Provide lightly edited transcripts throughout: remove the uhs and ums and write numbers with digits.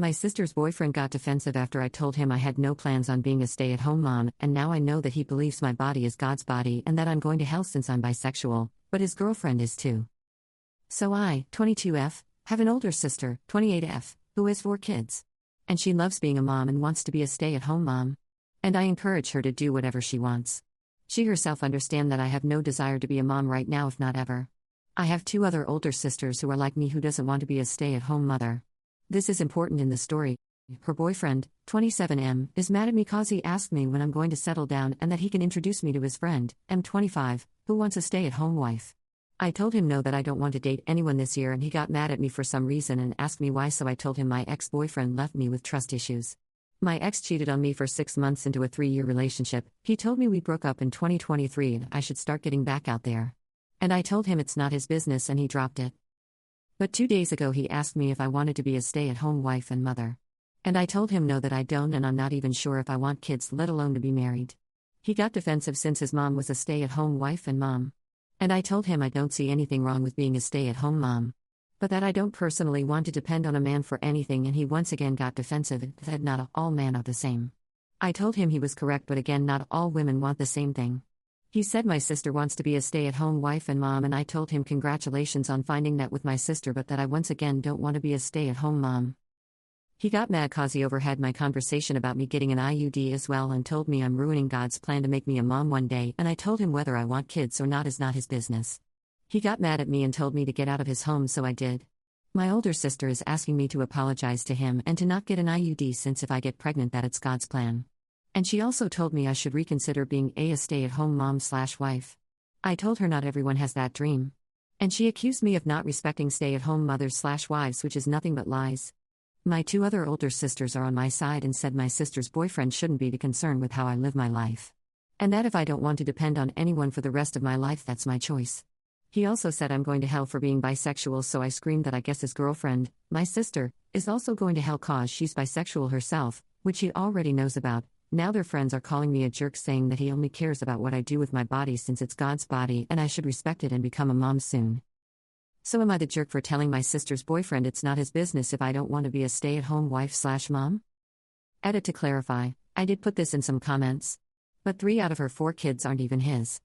My sister's boyfriend got defensive after I told him I had no plans on being a stay-at-home mom, and now I know that he believes my body is God's body and that I'm going to hell since I'm bisexual, but his girlfriend is too. So I, 22F, have an older sister, 28F, who has 4 kids. And she loves being a mom and wants to be a stay-at-home mom. And I encourage her to do whatever she wants. She herself understands that I have no desire to be a mom right now, if not ever. I have 2 other older sisters who are like me, who doesn't want to be a stay-at-home mother. This is important in the story. Her boyfriend, 27M, is mad at me cause he asked me when I'm going to settle down and that he can introduce me to his friend, M25, who wants a stay-at-home wife. I told him no, that I don't want to date anyone this year, and he got mad at me for some reason and asked me why, so I told him my ex-boyfriend left me with trust issues. My ex cheated on me for 6 months into a 3-year relationship. He told me we broke up in 2023 and I should start getting back out there. And I told him it's not his business and he dropped it. But 2 days ago he asked me if I wanted to be a stay-at-home wife and mother. And I told him no, that I don't, and I'm not even sure if I want kids, let alone to be married. He got defensive since his mom was a stay-at-home wife and mom. And I told him I don't see anything wrong with being a stay-at-home mom, but that I don't personally want to depend on a man for anything, and he once again got defensive and said not all men are the same. I told him he was correct, but again, not all women want the same thing. He said my sister wants to be a stay-at-home wife and mom, and I told him congratulations on finding that with my sister, but that I once again don't want to be a stay-at-home mom. He got mad cause he overheard my conversation about me getting an IUD as well and told me I'm ruining God's plan to make me a mom one day, and I told him whether I want kids or not is not his business. He got mad at me and told me to get out of his home, so I did. My older sister is asking me to apologize to him and to not get an IUD since if I get pregnant that it's God's plan. And she also told me I should reconsider being a stay-at-home mom/wife. I told her not everyone has that dream. And she accused me of not respecting stay-at-home mothers/wives, which is nothing but lies. My 2 other older sisters are on my side and said my sister's boyfriend shouldn't be concerned with how I live my life. And that if I don't want to depend on anyone for the rest of my life, that's my choice. He also said I'm going to hell for being bisexual, so I screamed that I guess his girlfriend, my sister, is also going to hell cause she's bisexual herself, which he already knows about. Now their friends are calling me a jerk, saying that he only cares about what I do with my body since it's God's body and I should respect it and become a mom soon. So am I the jerk for telling my sister's boyfriend it's not his business if I don't want to be a stay-at-home wife/mom? Edit to clarify, I did put this in some comments. But 3 out of her 4 kids aren't even his.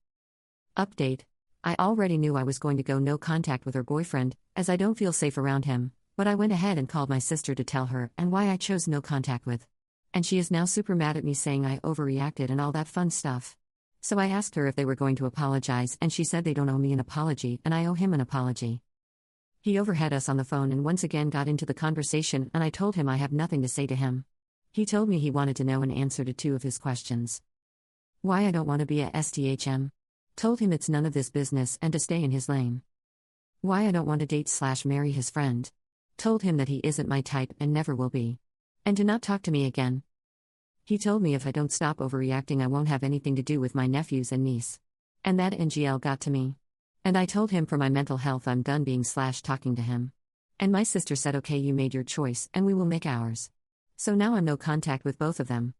Update. I already knew I was going to go no contact with her boyfriend, as I don't feel safe around him, but I went ahead and called my sister to tell her and why I chose no contact with. And she is now super mad at me, saying I overreacted and all that fun stuff. So I asked her if they were going to apologize, and she said they don't owe me an apology and I owe him an apology. He overheard us on the phone and once again got into the conversation, and I told him I have nothing to say to him. He told me he wanted to know an answer to 2 of his questions. Why I don't want to be a STHM. Told him it's none of this business and to stay in his lane. Why I don't want to date/marry his friend. Told him that he isn't my type and never will be. And to not talk to me again. He told me if I don't stop overreacting I won't have anything to do with my nephews and niece. And that NGL got to me. And I told him for my mental health I'm done being/talking to him. And my sister said okay, you made your choice and we will make ours. So now I'm no contact with both of them.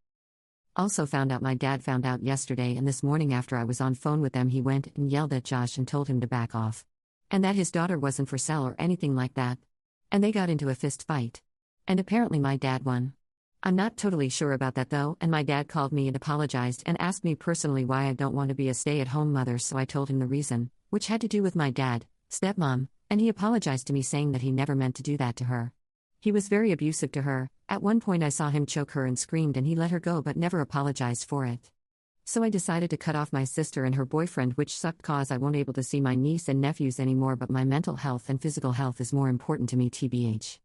Also found out my dad found out yesterday, and this morning after I was on phone with them he went and yelled at Josh and told him to back off. And that his daughter wasn't for sale or anything like that. And they got into a fist fight. And apparently my dad won. I'm not totally sure about that though, and my dad called me and apologized and asked me personally why I don't want to be a stay-at-home mother, so I told him the reason, which had to do with my dad, stepmom, and he apologized to me saying that he never meant to do that to her. He was very abusive to her. At one point I saw him choke her and screamed, and he let her go but never apologized for it. So I decided to cut off my sister and her boyfriend, which sucked cause I won't able to see my niece and nephews anymore, but my mental health and physical health is more important to me, TBH.